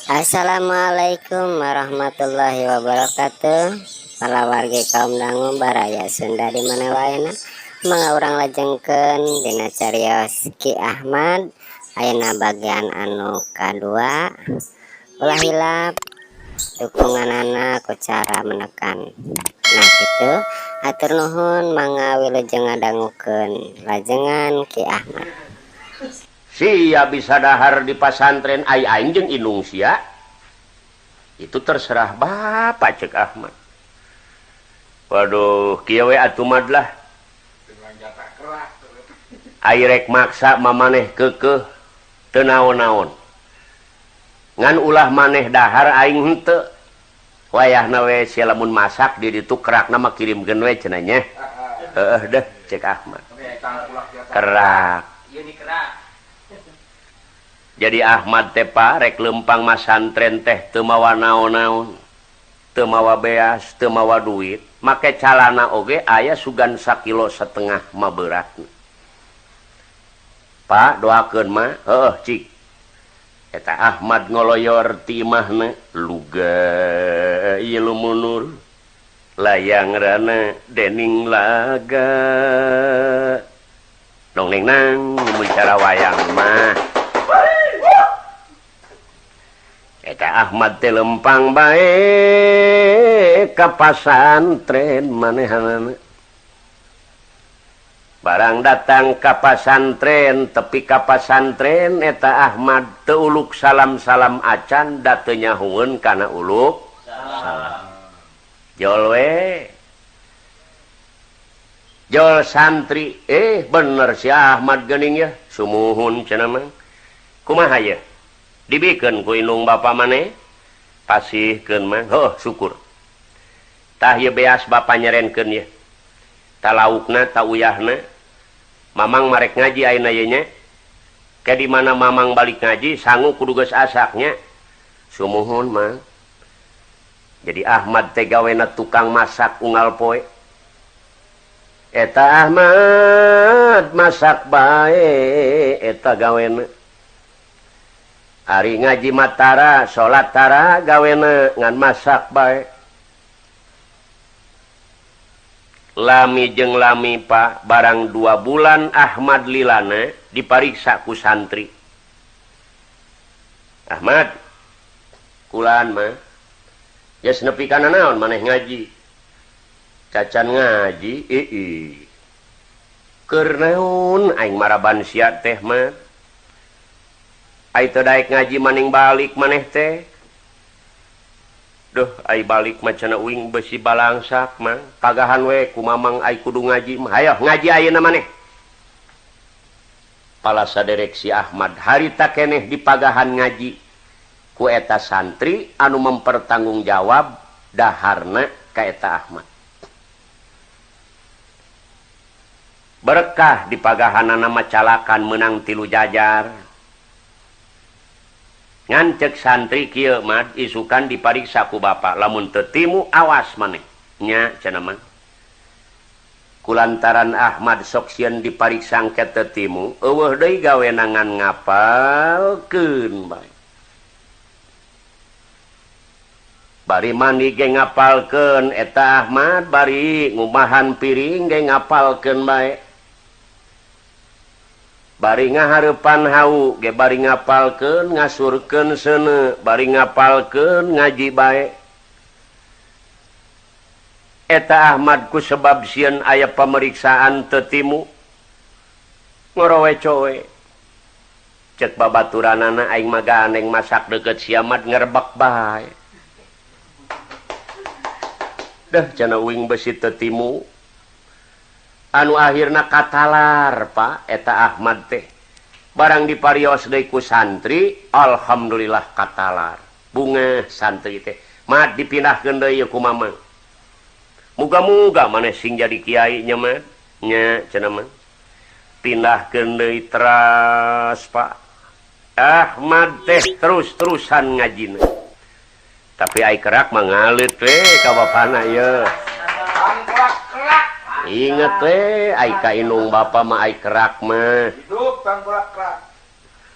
Assalamualaikum warahmatullahi wabarakatuh. Para warga kaum dangu baraya Sunda di mana waena mangga urang lajengkeun dina carios Ki Ahmad ayeuna bagian anu kadua ulah hilap dukunganana ku cara menekan. Nah kitu atur nuhun mangga wilujeng ngadangukeun lajengan Ki Ahmad. Sia bisa dahar di pasantren aing jeung indung sia itu terserah bapak cek Ahmad. Waduh kieu we atuh mad lah ai rek maksa mamaneh keukeuh teu naon-naon ngan ulah maneh dahar aing henteu wayahna we sia lamun masak di ditu kerakna mah kirimkeun we cenah nya. Heeh deh cek Ahmad kerak ieu di kerak. Jadi Ahmad teh pa rek lempang masantren teh teu mawa naon-naon, teu mawa beas, teu mawa duit, make calana oge aya sugan 1,5 kilo mah beratna. Pak doakeun mah, heuh cik. Eta Ahmad ngoloyor ti imahna luga ieu lumunur layang rana dening laga. Dongeng nang bicara wayang mah. Eta Ahmad teh lempang bae ka pasantren manehanana. Barang datang ka pasantren tepi ka pasantren eta Ahmad teu uluk salam-salam acan da teu nyahueun kana uluk salam. Jol we. Jol santri bener si Ahmad geuning ya sumuhun cenah mah. Kumaha ye? Dibikeun ku indung bapa maneh pasihkeun mah heuh syukur tah ye beas bapa nyerenkeun ye tah laukna tah uyahna mamang marek ngaji ayeuna ye nya ke di mana mamang balik ngaji sangu kudu geus asaknya sumuhun mah. Jadi Ahmad teh gawena tukang masak unggal poe eta Ahmad masak bae eta gawena. Ari ngaji matara, salat tara gawena ngan masak bae. Lami jeung lami Pak, barang 2 bulan Ahmad lilana dipariksa ku santri. Ahmad, kulaan mah, geus nepi kana naon maneh ngaji? Cacan ngaji, keur naon aing maraban sia teh mah? Ai teu daek ngaji maning balik maneh teh. Duh, ai balik mah cenah uing besi balangsak mah. Pagahan we ku mamang ai kudu ngaji mah. Hayo ngaji ayeuna maneh. Pala saderek si Ahmad harita keneh di pagahan ngaji ku eta santri anu mempertanggungjawab daharna ka eta Ahmad. Berkah di pagahanana macalakan menang 3 jajar. Ngan cek santri kieu mah isukan dipariksa ku bapa lamun teu timu awas maneh nya cenah mah. Kulantaran Ahmad sok sieun dipariksa engke teu timu eueuh deui gawena ngan ngapalkeun bae. Bari mandi ge ngapalkeun eta Ahmad bari ngumahan piring ge ngapalkeun bae. Bari ngahareupan hau ge bari ngapalkeun ngasurkeun seuneu bari ngapalkeun ngaji bae. Eta Ahmad ku sebab sieun aya pameriksaan teu timu ngoroweco we cek babaturanana aing mah gandeng masak deukeut si Ahmad ngerebek bae. Deuh cenah uing besi teu timu anu akhirna katalar Pak eta Ahmad teh barang diparios deui ku santri alhamdulillah katalar bunga santri teh mah dipindahkeun deui ku mamang muga-muga maneh sing jadi kiai nya mah nya cenah mah pindahkeun deui teras Pak Ahmad teh terus-terusan ngajina tapi ai kerak mah ngalit we ka bapana ye. Ingat we, ai ka indung bapa mah ai kerak mah. Hidup tang kerak.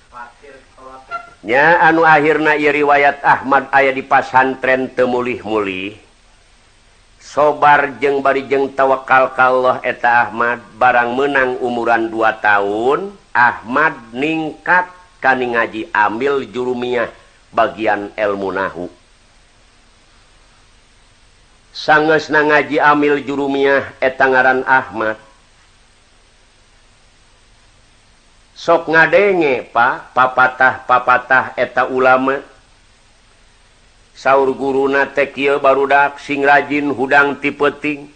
Parkir kolot. nya anu akhirna ieu riwayat Ahmad aya di pasantren teu mulih-mulih sobar jeung bari jeung tawakal ka Allah eta Ahmad barang menang umuran 2 tahun Ahmad ningkat kani ngaji ambil jurumiyah bagian ilmu nahu sangeusna ngaji amil jurumiyah eta ngaran Ahmad sok ngadenge Pak papatah eta ulama saur guruna teh kieu barudak sing rajin hudang ti peuting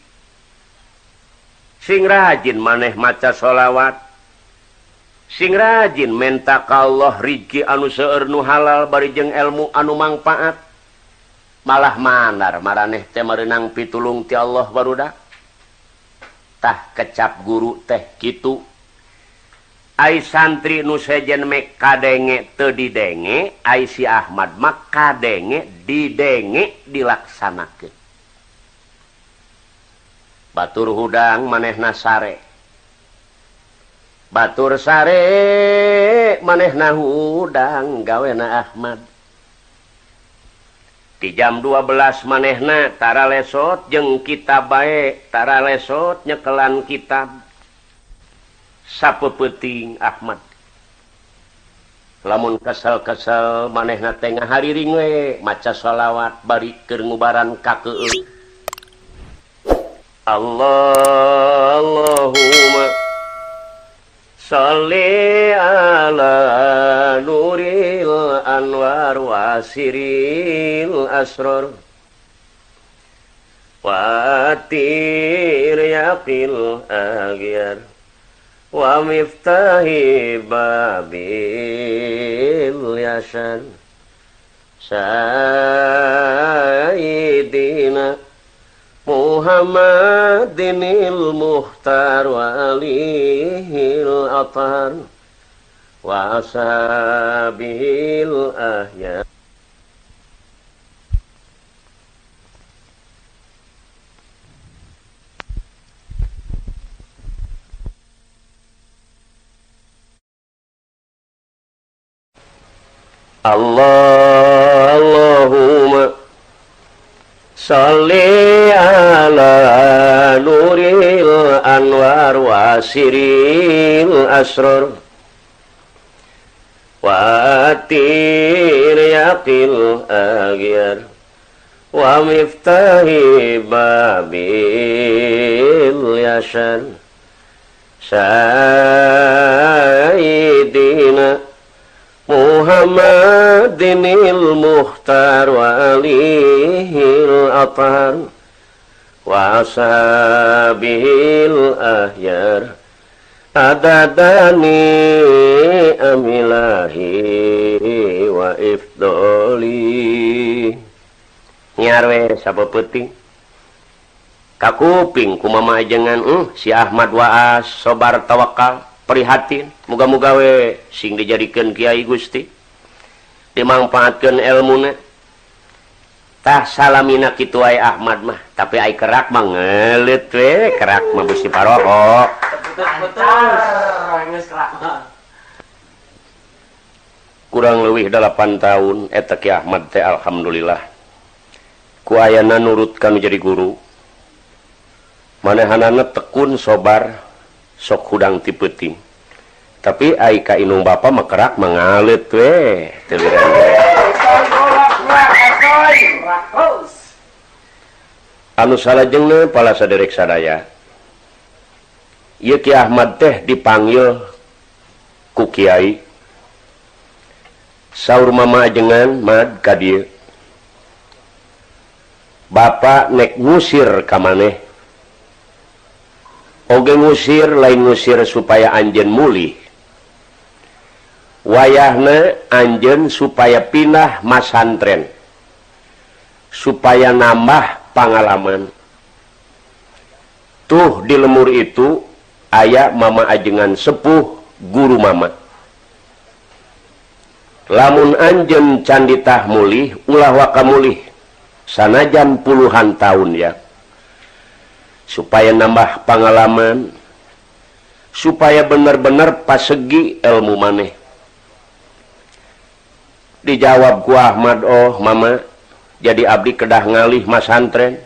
sing rajin maneh maca sholawat sing rajin menta ka Allah rizki anu seueur nu halal bari jeung ilmu anu mangpaat malah mandar maraneh teh merenang pitulung ti Allah barudak tah kecap guru teh kitu ai santri nu sejen mek kadenge teu didenge ai si Ahmad mah kadenge didenge dilaksanakeun batur hudang manehna sare batur sare manehna hudang gawena Ahmad di jam 12 manehna tara lesot jeung kitab bae tara lesot nyekelan kitab sapeuting Ahmad lamun kesel-kesel manehna teh ngahariring we maca sholawat bari keur ngubaran ka keueul Allahumma sholli ala nuril anwar wasiril asrar watir yaqil aghyar wa miftahi babil yasan sayyidina Muhammadinil muhtar wa alihil atar wa ashabihil ahya Allahumma sholli ala nuril anwar wasiril asrar watir yaqil aghyar wa miftahi babil yasan sayyidina Muhammadinil muhtar wa alihil atar wa ashabihil ahyar adadani amilahi wa ifdoli nyarwe sapeuting kakuping kumaha ajengan si Ahmad Waas sobar tawakal prihatin muga-muga we sing dijadikeun kiai Gusti dimangpaatkeun elmuna tah salamina kitu aya Ahmad mah tapi ai kerak mah ngeuleut we kerak mah bisi parokok kurang leuwih 8 tahun eta Ki Ahmad teh alhamdulillah ku ayana nurut kanu jadi guru manehanana tekun sobar sok hudang ti peuting tapi ai ka inung bapa mah kerak mangaleut we teu anu salajengna pala saderek sadaya ieu Ki Ahmad teh dipanggil ku kiai saur mama ajengan mad ka dieu bapa nek ngusir ka maneh oge ngusir lain ngusir supaya anjeun mulih wayahna anjeun supaya pindah masantren supaya nambah pengalaman tuh di lemur itu aya mama ajengan sepuh guru mama lamun anjeun can ditah mulih ulah waka mulih sanajan puluhan tahun ya supaya nambah pengalaman supaya benar-benar pasegi ilmu maneh Dijawab ku Ahmad, oh mama, jadi abdi kedah ngalih masantren.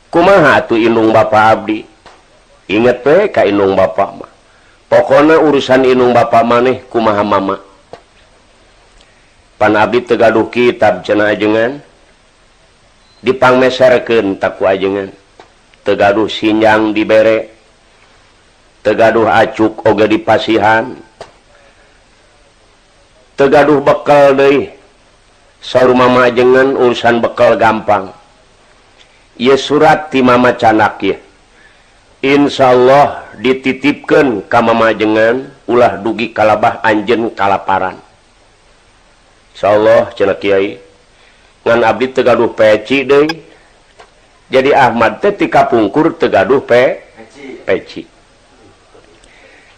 Kumaha atuh indung bapak abdi? Inget we ka indung bapak mah. Pokona urusan indung bapak maneh kumaha mama. Pan abdi teu gaduh kitab cenah ajengan. Dipangmeserkeun tak ku ajengan. Teu gaduh sinjang dibere. Teu gaduh acuk oge dipasihan. Teu gaduh bekal deui. Saur mama ajengan urusan bekal gampang. Ieu surat ti mama canak ye. Insyaallah dititipkeun ka mama ajengan ulah dugi kalabah anjeun kalaparan. Insyaallah cenah kiai. Ngan abdi teu gaduh peci deui. Jadi Ahmad teh ti kapungkur teu gaduh peci.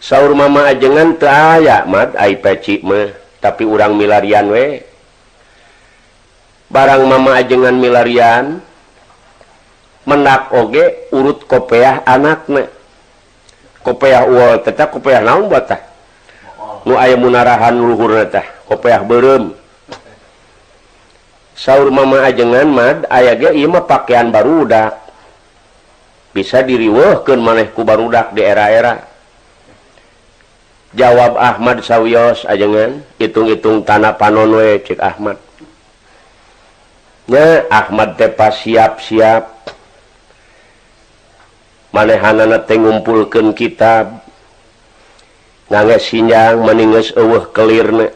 Saur mama ajengan teu aya mad ai peci mah, tapi urang milarian we. Barang mama ajengan milarian menak oge urut kopeah anakna. Kopeah uol teh kopeah naon buat tah? Nu aya munarahan luhurna tah, kopeah beureum. Saur mama ajengan mad aya ge ieu mah pakaian barudak. Bisa diriweuhkeun maneh ku barudak di era-era. Jawab Ahmad sawios ajengan, hitung-hitung tanah panon we cek Ahmad. Nya Ahmad teh pas siap-siap. Manehanana teh ngumpulkeun kitab. Ngangge sinjang mani geus eueuh kelirna.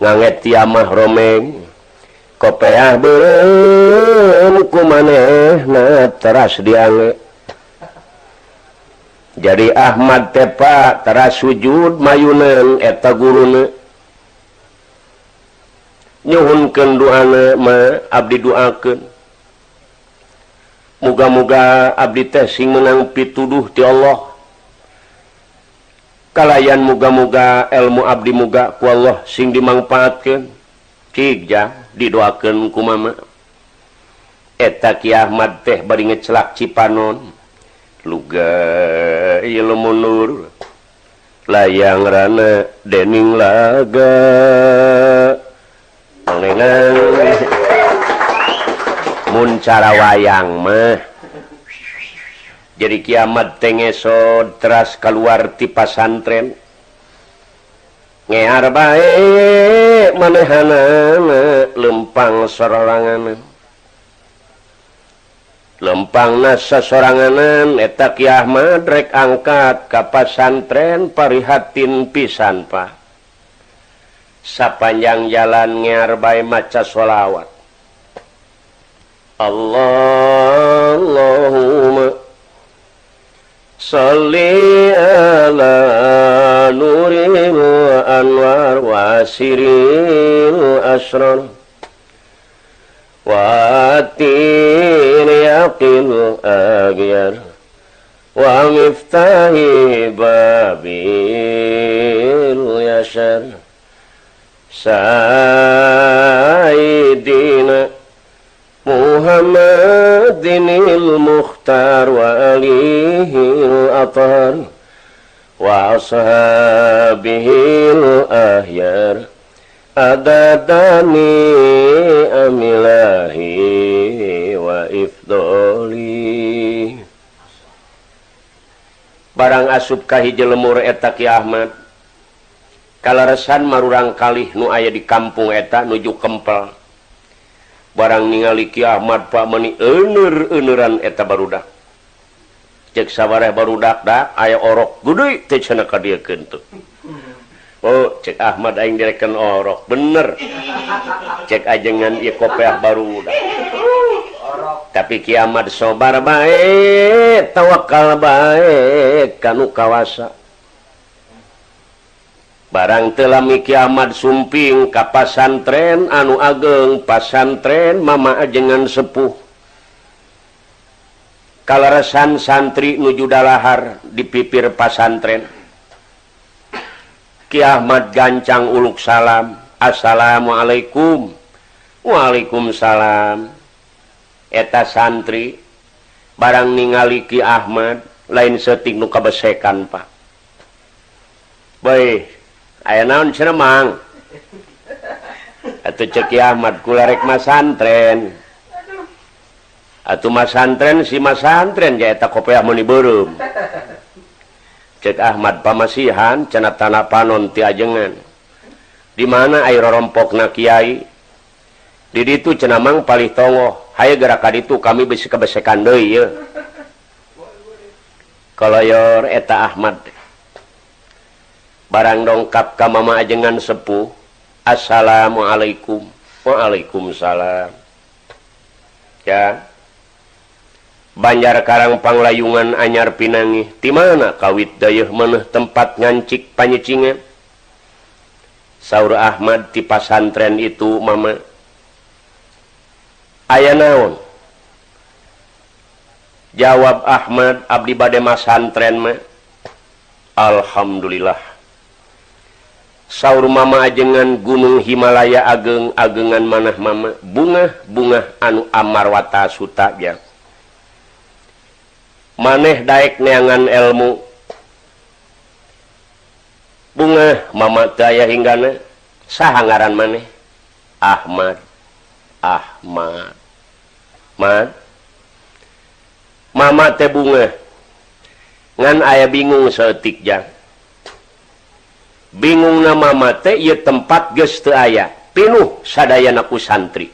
Ngangge tiamah romeng. Kopeah beureum ku manehna teras diange. Jadi Ahmad teh Pak teras sujud mayuneun eta guruna. Nyuhunkeun doana mah abdi doakeun. Muga-muga abdi teh sing meunang pituduh ti Allah. Kalayan muga-muga ilmu abdi muga ku Allah sing dimangpaatkeun. Cik jah didoakeun ku mama. Eta Ki Ahmad teh bari ngecelak Cipanon. Luga ieu mundur. Layang rana dening laga. Nengan mun cara wayang mah jadi kiamat teh ngesod teras keluar ti pasantren ngear bae manehana lempang soranganan lempangna sasoranganan eta Ki Ahmad rek angkat ka pasantren parihatin pisan Pak sapanjang jalan ngear bae maca sholawat Allahumma sholli ala nuril anwar wa siril asrar wa atil yaqil aghyar wa miftahi babil yashar Sayyidina Muhammadinil Mukhtar wa alihil athar wa ashabihil ahyar adadani amilahi wa ifdoli. Barang asup ka hiji lemur eta Ki Ahmad kalaresan marurang kalih nu aya di kampung eta nuju Kempel. Barang ningali Ki Ahmad Pak meni euneur-euneuran eta barudak. Cek sabareh barudak dak aya orok gede teh cenah ka dieu keun. Oh, cek Ahmad aing direken orok. Bener. Cek ajengan ieu kopeah barudak. Tapi Ki Ahmad sobar bae, tawakal bae kanu kawasa. Barang telah Ki Ahmad sumping ka pasantren anu ageng pasantren mama ajengan sepuh kalaresan santri nuju dalahar di pipir pasantren Ki Ahmad gancang uluk salam assalamualaikum waalaikumsalam eta santri barang ningali Ki Ahmad lain seutik nu kabesekan Pak bae aya naon cenah mang atuh cek Ahmad kula rek masantren atuh masantren si masantren ja eta kopiah meuni beureum cek Ahmad pamasihan cenah tanah panon ti ajengan di mana air rompokna kiai di ditu cenah mang palih tongo haye gerak ka ditu kami bisi kebesekan deui ye kaloyor eta Ahmad barang dongkap ka mama ajengan sepuh assalamualaikum waalaikumsalam ya Banjar Karang Panglayungan anyar pinangi di mana kawit dayeuh maneh tempat ngancik panyicingan saur Ahmad di pasantren itu mama aya naon jawab Ahmad abdi bade masantren mah alhamdulillah saur mama ajengan gunung Himalaya ageng-agengan manah mama bunga anu amarwata suta biar maneh daek neangan ilmu bunga mama daya hinggana saha ngaran maneh Ahmad mama teh bunga ngan aya bingung seetik jang bingung na mama teh ieu tempat geus teu aya pinuh sadayana ku santri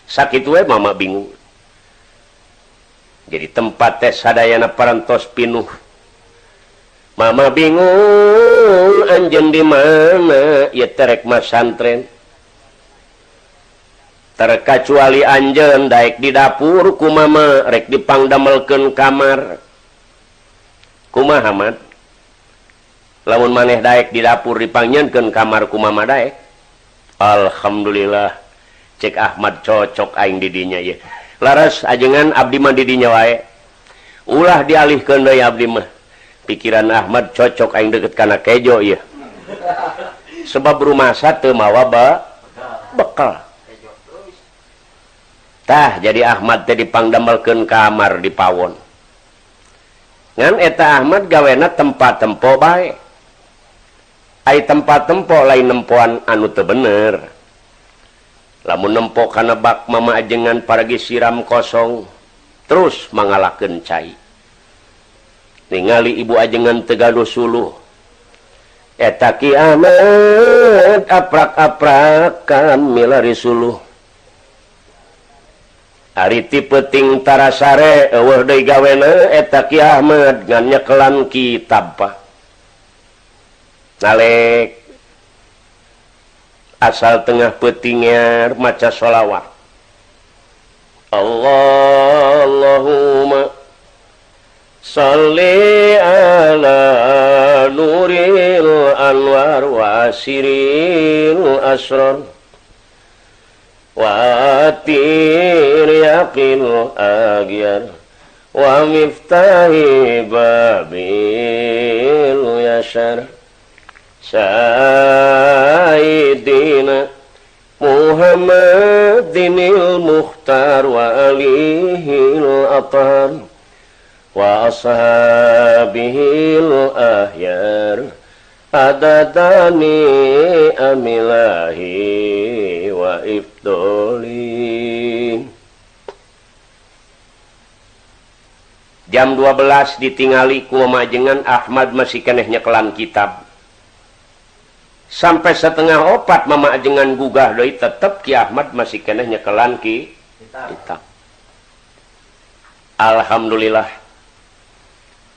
sakitu we mama bingung jadi tempat teh sadayana parantos pinuh mama bingung anjeun di mana ieu teh rek masantren terkecuali anjeun daek di dapur ku mama rek dipangdamelkeun kamar kumaha Ahmad lamun maneh daek di dapur dipangnyeunkeun kamar ku mama daek alhamdulillah cek Ahmad cocok aing di dinya ye laras ajengan abdi mah di dinya wae ulah dialihkeun deui abdi mah pikiran Ahmad cocok aing deukeut kana kejo ieu sebab rumah teu mawa bekal tah jadi Ahmad teh dipangdamelkeun kamar di pawon ngan eta Ahmad gawena tempat tempo bae ai tempat tempo lain nempoan anu teu bener lamun nempo kana bak mama ajengan paragi siram kosong terus mangalakeun cai ningali ibu ajengan teu gaduh suluh eta kiamat aprak-aprakan milari suluh ari ti peuting tarasare eueuh deui gawena eta kiamat ngan nyekelan kitab pa nalek asal tengah peutingnya maca sholawat Allahumma sholli ala nuril anwar wa siril asrar wa tir yaqil agyar wa miftahi babil yashar Sayyidina Muhammadinil Mukhtar wa alihil atar wa ashabihil ahyar adadani amilahi wa ifdoli. Jam 12 ditingali ku majengan Ahmad masih keneh nyekelan kitab. Sampai setengah opat mama ajengan gugah deui tetep Ki Ahmad masih keneh nyekelan kitab. Alhamdulillah.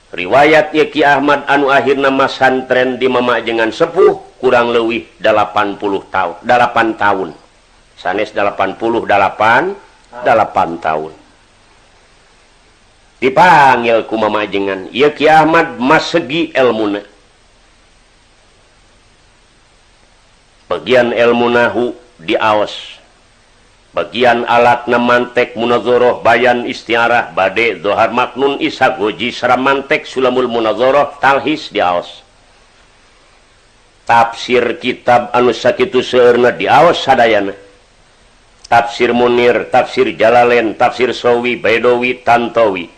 Riwayat ya Ki Ahmad anu akhirna masantren di mama ajengan sepuh kurang leuwih 80 tahun. Sanes 88 tahun. Dipanggil ku mama ajengan, "Ya Ki Ahmad mas segi elmuna." Bagian ilmu nahu diaos, bagian alat namantek munazoroh bayan istiarah bade dohar maknun isa goji saramantek sulamul munazoroh talhis diaos, tafsir kitab anu sakitu seueurna diaos sadayana, tafsir Munir, tafsir Jalalain, tafsir Sawi, Baidawi, Tantawi,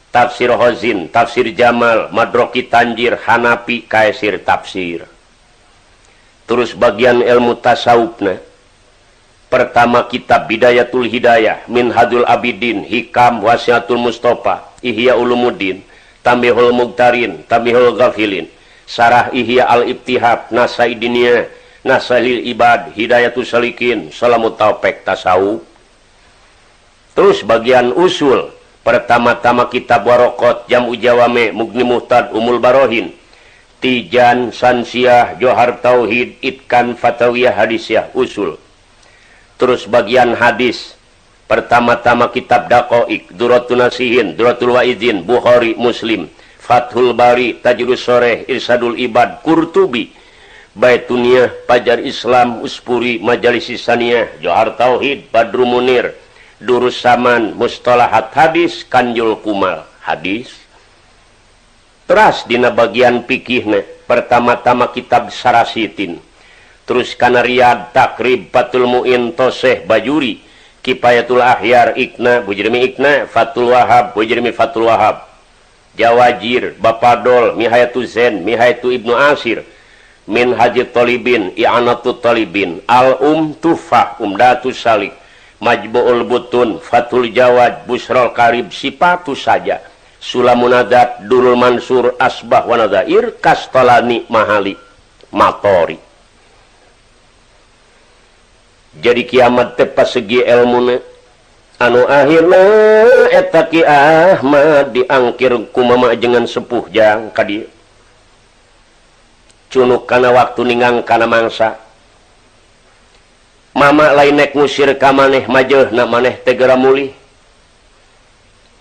tafsir Hozin, tafsir Jamal, Madroki Tanjir, Hanafi, Kaisir tafsir. Terus bagian ilmu tasawufna pertama kitab Bidayatul Hidayah, Minhajul Abidin, Hikam Wasiatul Mustafa, Ihya Ulumuddin, Tambihul Muqtarin, Tambihul Ghafilin, Sarah Ihya Al-Ibtihab, Nasaidiniyah, Nasalil Ibad, Hidayatul Salikin, Salamut Taufik Tasawuf. Terus bagian usul pertama-tama kitab Waraqat, Jam'u Jawame, Mughni Muhtad, Umul Barohin, Tijan, Sansiah, Johar Tauhid, Itkan, Fatawiyah, Hadisiyah, usul. Terus bagian hadis pertama-tama kitab Daqaiq, Duratul Nasihin, Duratul Wa'idin, Bukhari, Muslim, Fathul Bari, Tajrus Shoreh, Irsadul Ibad, Qurtubi, Baituniyah, Pajar Islam, Uspuri, Majalis Saniyah, Johar Tauhid, Badru Munir, Durus Saman, Mustalahat Hadis, Kanjul Kumal, hadis. Terus dina bagian pikihna pertama-tama kitab Sarasitin. Terus kana Riyad, Takrib, Fatul Mu'in, Toseh, Bajuri, Kifayatul Ahyar, Ikna, Bujrimi Ikna, Fatul Wahab, Bujrimi Fatul Wahab, Jawajir, Bapadol, Mihayatul Zen, Mihayatul Ibnu Asir, Minhajit Talibin, I'anatul Talibin, Tufah, Umdatus Salik, Majbu'ul Butun, Fatul Jawad, Busrol Karib, Sipatus Saja, Sulamunadat, Durul Mansur, Asbah Wanadair, Kastolani, Mahali, Matori. Jadi kiamat teh pas segi ilmuna anu akhirna eta Ki Ahmad diangkir ku mama dengan sepuh jang ka dieu cunuk kana waktu ningang kana mangsa mama lain nek ngusir ka maneh majeuna maneh teh geura mulih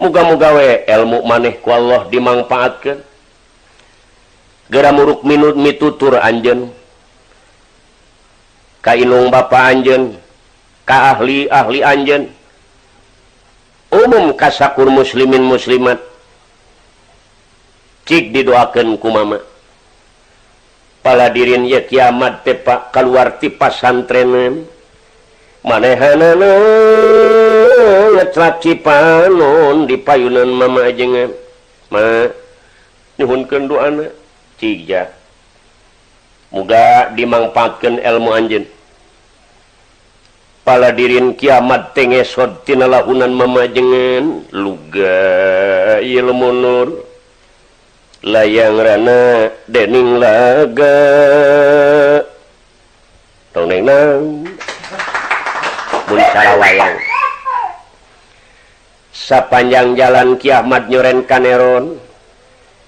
muga-muga we ilmu maneh ku Allah dimangpaatkeun geura muruk minut mitutur anjeun ka inung bapa anjeun, ka ahli-ahli anjeun, umum kasakur muslimin muslimat, cik didoakeun ku mama. Paladirin ya kiamat teh Pak keluar ti pasantrenan, manehanana ngeclak cipanon di payunan mama ajengan, ma nyuhunkeun doana, cik ja. Muga dimangpaatkeun ilmu anjeun. Paladirin kiamat tengesod tina lahunan mamajengan luga ilmu nur layang rana dening laga tong nang mun sarawayang sapanjang jalan kiamat nyoren kaneron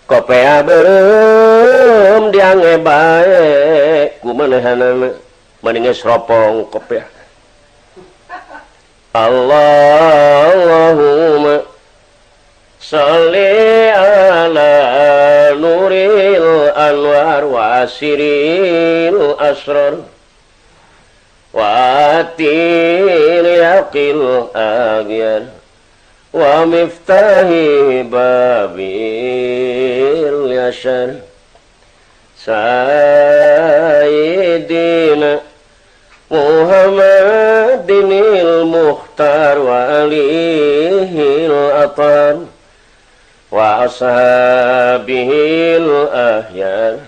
kopea berem diange bae kumanehanana maninges ropong kopea Allahumma sholli ala nuril anwar wa asiril asrar wa atil yaqil aghyar wa miftahi babil yashar sayyidina Muhammadinil Mukhtar wa alihil atar wa ashabihil ahyar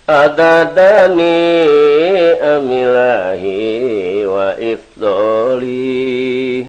adadani amilahi wa ifdoli